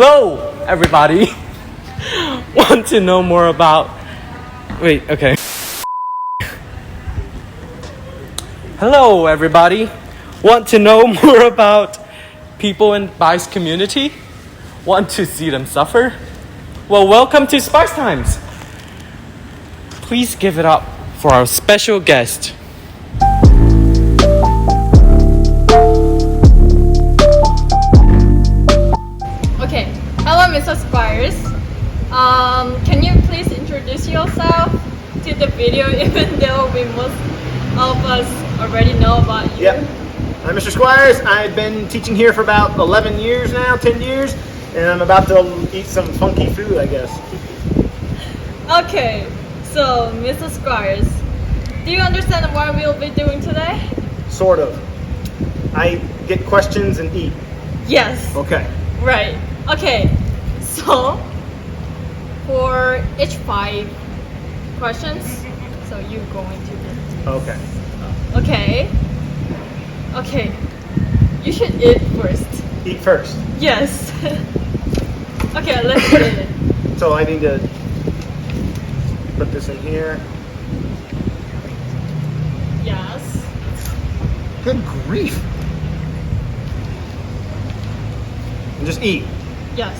Hello, everybody. Want to know more about... Wait, okay. Hello, everybody. Want to know more about people in Spice community? Want to see them suffer? Well, welcome to Spice Times. Please give it up for our special guest. Okay, hello Mr. Squiers. Can you please introduce yourself to the video even though most of us already know about you? Yep. I'm Mr. Squiers. I've been teaching here for about 11 years now, 10 years, and I'm about to eat some funky food, I guess. Okay, so Mr. Squiers, do you understand what we'll be doing today? Sort of. I get questions and eat. Yes. Okay. Right. Okay, so for each 5 questions, so you're going to do. Okay. Okay. Okay. You should eat first. Eat first. Yes. Okay, let's do it. So I need to put this in here. Yes. Good grief. And just eat. Yes.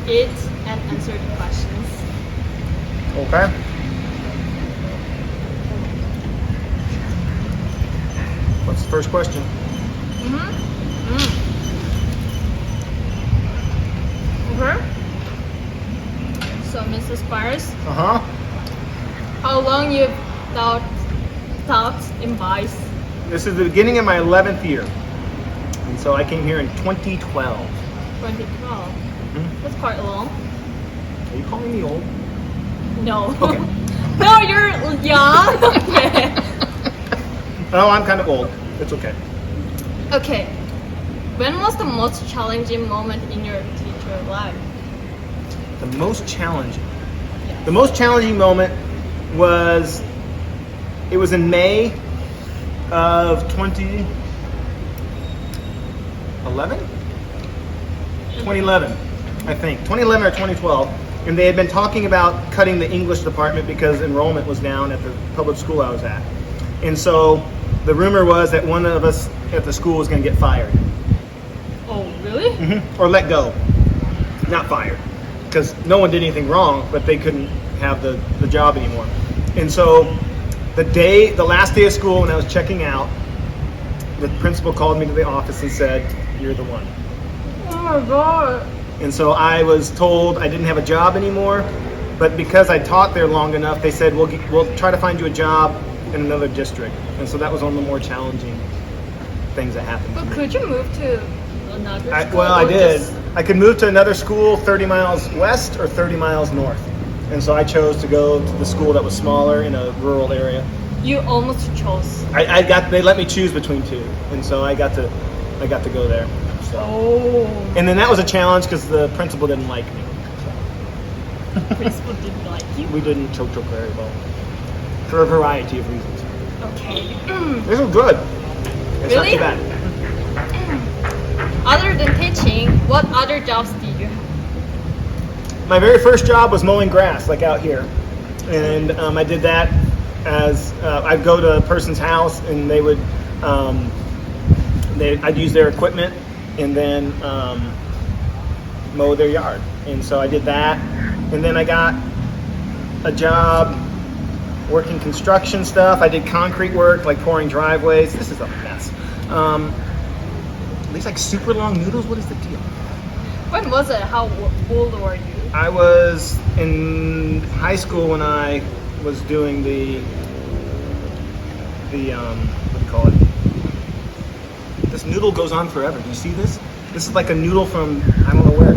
Eat and answer the questions. Okay. What's the first question? Okay. So, Mr. Squiers, how long you've taught in Vice? This is the beginning of my 11th year. And so I came here in 2012. 2012. That's quite long. Are you calling me old? No. Okay. No, you're young. Okay. Oh, I'm kind of old. It's okay. Okay. When was the most challenging moment in your teacher life? The most challenging. Yes. The most challenging moment was, it was in May of 2011? 2011, I think. 2011 or 2012. And they had been talking about cutting the English department because enrollment was down at the public school I was at. And so the rumor was that one of us at the school was going to get fired. Oh, really? Or let go. Not fired. Because no one did anything wrong, but they couldn't have the job anymore. And so the last day of school when I was checking out, the principal called me to the office and said, "You're the one." Oh my god. And so I was told I didn't have a job anymore, but because I taught there long enough, they said, we'll try to find you a job in another district. And so that was one of the more challenging things that happened to But me. could you move to another school? Well, I or did. just- I could move to another school 30 miles west or 30 miles north. And so I chose to go to the school that was smaller in a rural area. You almost chose. They let me choose between 2. And so I got to go there. So. Oh. And then that was a challenge because the principal didn't like me. Principal didn't like you? We didn't choke very well. For a variety of reasons. Okay. This was good. It's Really? not too bad. Other than teaching, what other jobs did you have? My very first job was mowing grass, like out here. And I did that as, I'd go to a person's house and they would, I'd use their equipment and then mow their yard. And so I did that. And then I got a job working construction stuff. I did concrete work, like pouring driveways. This is a mess. These like super long noodles, what is the deal? When was it? How old were you? I was in high school when I was doing the what do you call it? This noodle goes on forever. Do you see this? This is like a noodle from, I don't know where.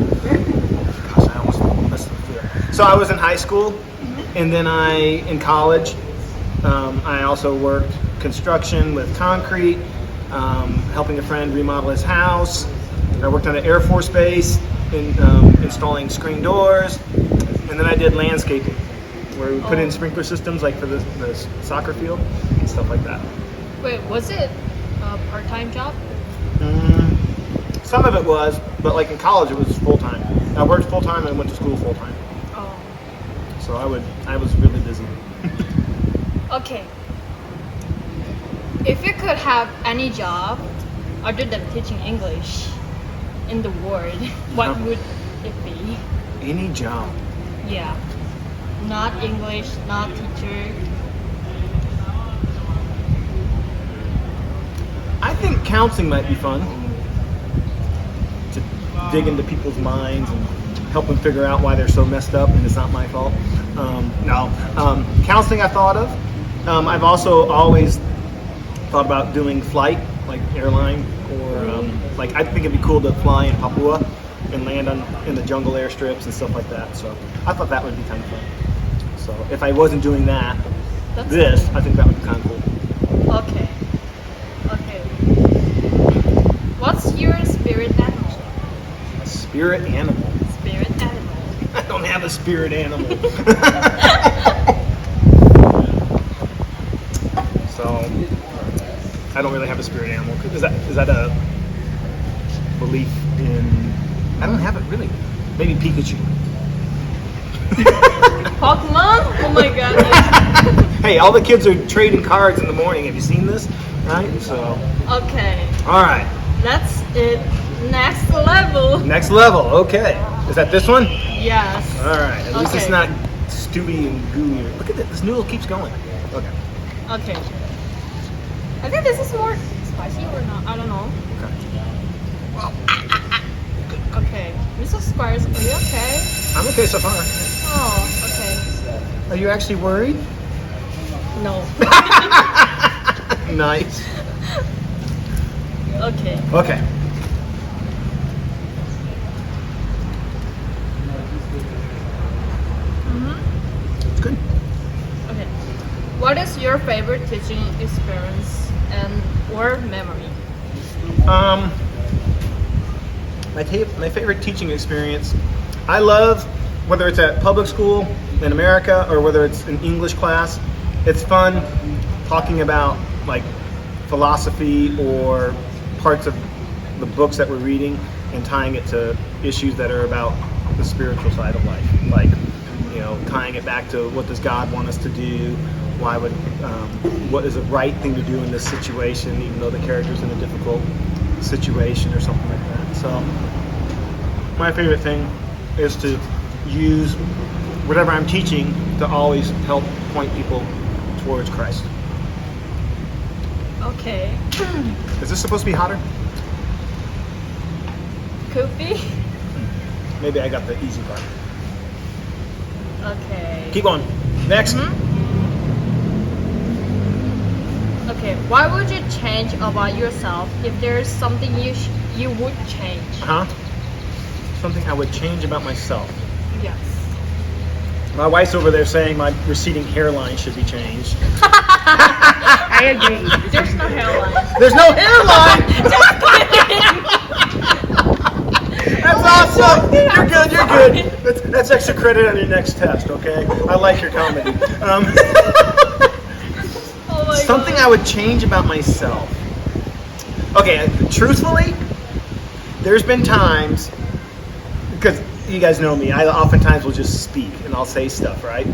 Gosh, I almost messed up here. So I was in high school, and then in college, I also worked construction with concrete, helping a friend remodel his house. I worked on an Air Force base installing screen doors, and then I did landscaping, where we put in sprinkler systems like for the soccer field and stuff like that. Wait, was it a part-time job? some of it was, but like in college it was full time. I worked full time and went to school full time. Oh. So I was really busy. Okay. If you could have any job other than teaching English in the world, what would it be? Any job. Yeah. Not English, not teacher. I think counseling might be fun. To dig into people's minds and help them figure out why they're so messed up and it's not my fault. Counseling I thought of. I've also always thought about doing flight, like airline, or like I think it'd be cool to fly in Papua and land in the jungle airstrips and stuff like that. So I thought that would be kind of fun. So if I wasn't doing that, I think that would be kind of cool. Okay. What's your spirit animal? A spirit animal. Spirit animal. I don't have a spirit animal. So I don't really have a spirit animal. Is that a belief in? I don't have it really. Maybe Pikachu. Pokemon? Oh my god. Hey, all the kids are trading cards in the morning. Have you seen this? Right? So. Okay. All right. That's it. Next level. Next level. Okay. Is that this one? Yes. All right. At least it's Okay. not stewy and gooey. Look at this. This noodle keeps going. Okay. Okay. I think this is more spicy or not. I don't know. Okay. Okay. Mr. Squires, are you okay? I'm okay so far. Oh, okay. Are you actually worried? No. Nice. Okay. Okay. It's good. Okay. What is your favorite teaching experience and or memory? My favorite teaching experience, I love whether it's at public school in America or whether it's an English class. It's fun talking about like philosophy or parts of the books that we're reading and tying it to issues that are about the spiritual side of life, like tying it back to what does God want us to do, what is the right thing to do in this situation, even though the character's in a difficult situation or something like that. So my favorite thing is to use whatever I'm teaching to always help point people towards Christ. Okay. Is this supposed to be hotter? Could be. Maybe I got the easy part. Okay. Keep going. Next. Okay. What would you change about yourself if there's something you would change? Something I would change about myself. Yes. My wife's over there saying my receding hairline should be changed. I agree. There's no hairline. There's no hairline! That's awesome! You're good, you're good. That's extra credit on your next test, okay? I like your comedy. Oh my Something God. I would change about myself. Okay, truthfully, there's been times, because you guys know me, I oftentimes will just speak and I'll say stuff, right?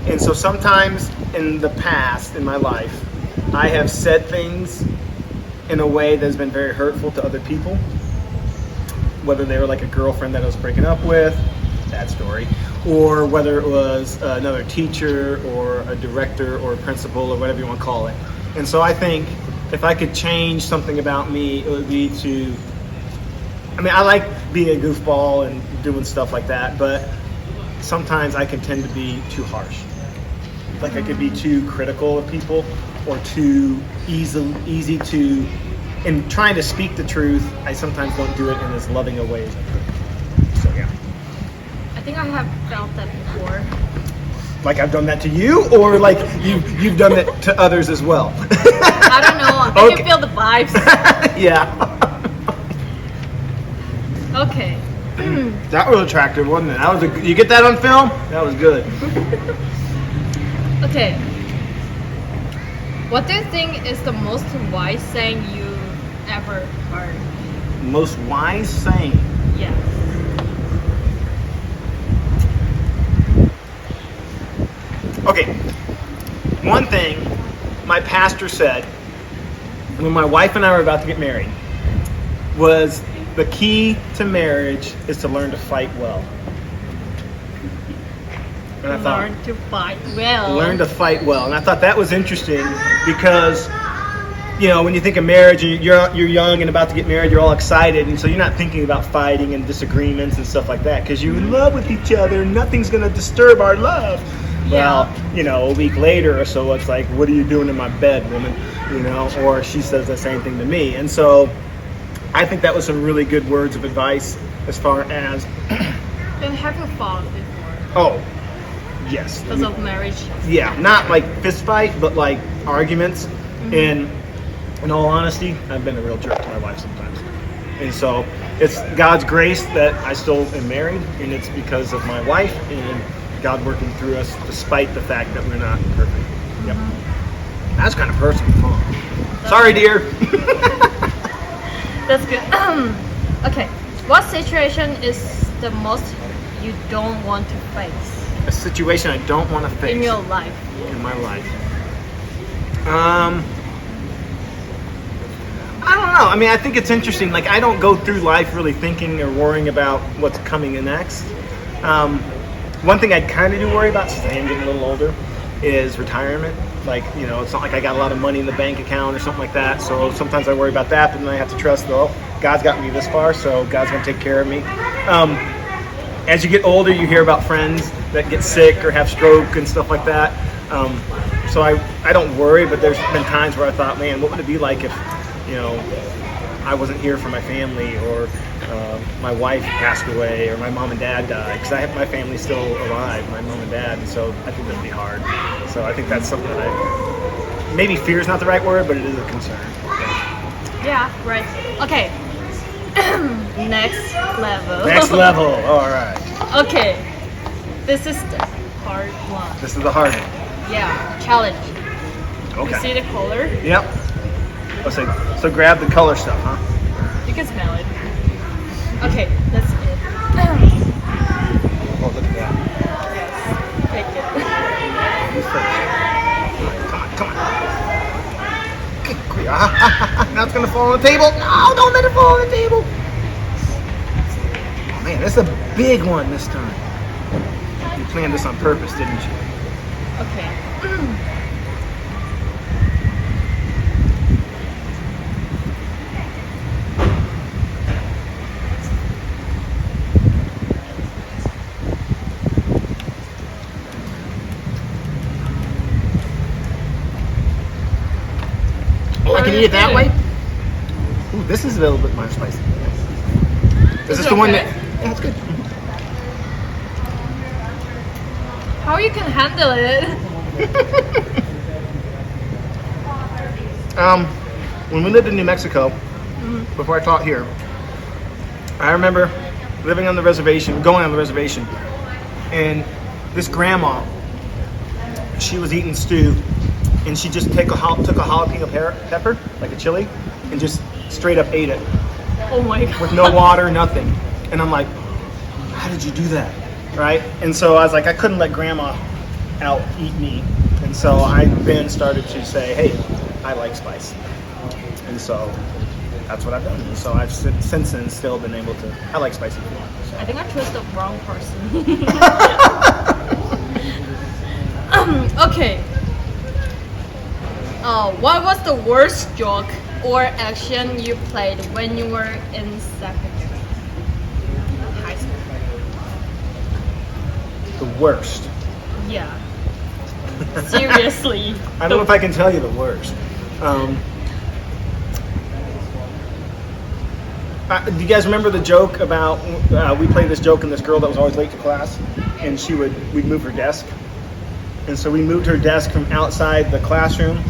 And so sometimes in the past, in my life, I have said things in a way that has been very hurtful to other people. Whether they were like a girlfriend that I was breaking up with, sad story, or whether it was another teacher or a director or a principal or whatever you want to call it. And so I think if I could change something about me, it would be I like being a goofball and doing stuff like that, but sometimes I can tend to be too harsh. Like I could be too critical of people or too easy to, in trying to speak the truth, I sometimes don't do it in as loving a way as I could. So yeah. I think I have felt that before. Like I've done that to you, or like you've done it to others as well? I don't know. I Okay. can feel the vibes. Yeah. Okay. That was attractive, wasn't it? You get that on film? That was good. Okay. What do you think is the most wise saying you ever heard? most wise saying. Yes. Okay, one thing my pastor said when my wife and I were about to get married was the key to marriage is to learn to fight well. And I thought, Learn to fight well. learn to fight well. And I thought that was interesting because, you know, when you think of marriage, you're young and about to get married, you're all excited, and so you're not thinking about fighting and disagreements and stuff like that because you're in love with each other and nothing's going to disturb our love. Yeah. Well, you know, a week later or so, it's like, what are you doing in my bed, woman? You know, or she says the same thing to me. And so I think that was some really good words of advice as far as, Then have you fought before? oh, yes. Because of marriage? Yeah, not like fist fight, but like arguments. And in all honesty, I've been a real jerk to my wife sometimes. And so it's God's grace that I still am married, and it's because of my wife and God working through us despite the fact that we're not perfect. Yep. That's kind of personal, huh? Sorry, dear. That's good. Okay. What situation is the most you don't want to face A situation I don't want to face in your life? in my life. I don't know. I mean, I think it's interesting. Like, I don't go through life really thinking or worrying about what's coming next. One thing I kind of do worry about, since I am getting a little older, is retirement. Like, you know, it's not like I got a lot of money in the bank account or something like that. So sometimes I worry about that, but then I have to trust, well, God's got me this far, so God's going to take care of me. As you get older, you hear about friends that get sick or have stroke and stuff like that. So I don't worry, but there's been times where I thought, man, what would it be like if, you know, I wasn't here for my family, or my wife passed away, or my mom and dad died, because I have my family still alive, my mom and dad, and so I think that'd be hard. So I think that's something that maybe fear is not the right word, but it is a concern. Yeah, right. Okay. Next level. Next level. All right. Okay. This is the hard one. This is the hard one. Yeah, challenge. Okay. You see the color? Yep. So grab the color stuff, huh? You can smell it. Okay, that's it. Oh, look at that. Yes, take it. You first. Come on. Good grief. Now it's gonna fall on the table. No, don't let it fall on the table. Oh man, that's a big one this time. You planned this on purpose, didn't you? Okay. Oh, I can eat it that way? Ooh, this is a little bit more spicy. Is this the one that... Yeah, it's good. How you can handle it? When we lived in New Mexico, before I taught here, I remember living on the reservation, going on the reservation, and this grandma, she was eating stew, and she just took a jalapeno pepper, like a chili, and just straight up ate it Oh my god. with no water, nothing. And I'm like, how did you do that? Right? And so I was like, I couldn't let grandma out eat me. And so I then started to say, hey, I like spice. And so that's what I've done. And so I've since then still been able to, I like spicy food. So. I think I chose the wrong person. Okay. What was the worst joke or action you played when you were in secondary high school? The worst. Yeah. Seriously. I don't know if I can tell you the worst. Do you guys remember the joke about, we played this joke and this girl that was always late to class, and we'd move her desk. And so we moved her desk from outside the classroom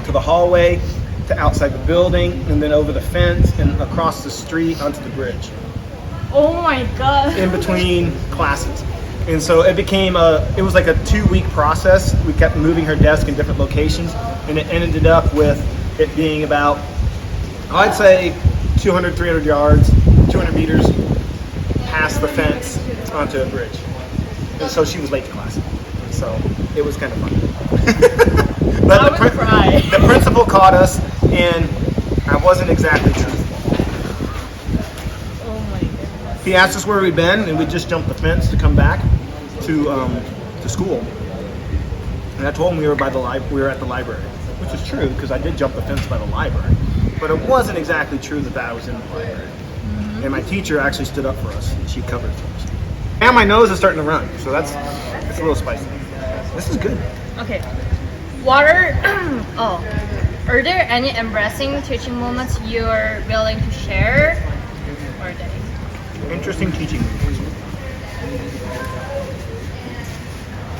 to the hallway, to outside the building, and then over the fence and across the street onto the bridge, Oh my god. in between classes. And so it was like a 2-week process. We kept moving her desk in different locations, and it ended up with it being about, I'd say, 200, 300 yards, 200 meters past the fence onto a bridge. And so she was late to class. So it was kind of fun. But I would cry. the principal caught us, and I wasn't exactly truthful. Oh my goodness. He asked us where we'd been, and we just jumped the fence to come back to school. And I told him we were at the library, which is true because I did jump the fence by the library. But it wasn't exactly true that I was in the library. And my teacher actually stood up for us. She covered for us. And my nose is starting to run, so it's a little spicy. This is good. Okay. Are there any embarrassing teaching moments you're willing to share? Or they? Interesting teaching moments.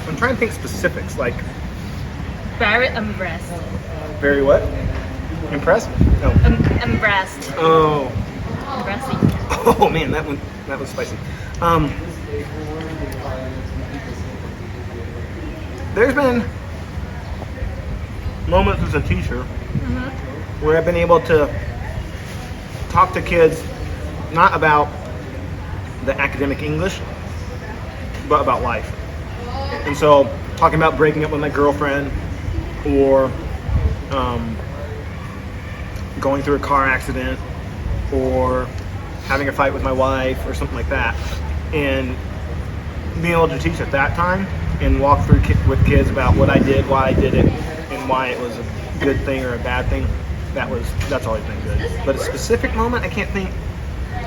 I'm trying to think specifics, like Very embarrassed. very what? Impressed? No. Embarrassed. Oh. Embarrassing. Oh man, that was spicy. There's been moments as a teacher where I've been able to talk to kids not about the academic English, but about life. And so, talking about breaking up with my girlfriend, or going through a car accident, or having a fight with my wife, or something like that, and being able to teach at that time and walk through with kids about what I did, why I did it, and why it was a good thing or a bad thing. That's always been good. But a specific moment, I can't think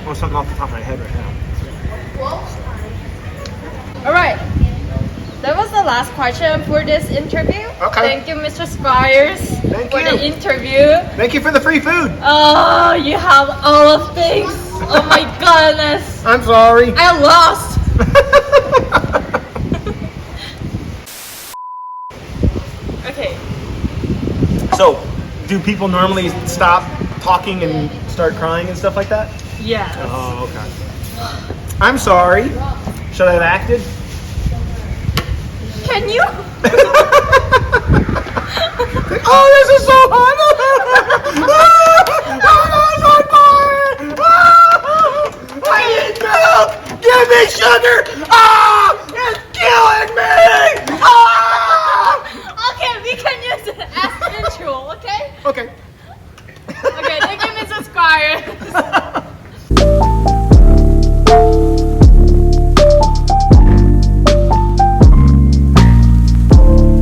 of something off the top of my head right now. All right. That was the last question for this interview. Okay. Thank you, Mr. Squiers, Thank for you. the interview. Thank you for the free food. Oh, you have all of things. Oh my goodness. I'm sorry. I lost. Okay. So, do people normally stop talking and start crying and stuff like that? Yes. Oh, okay. I'm sorry. Should I have acted? Can you? Oh, this is so hard.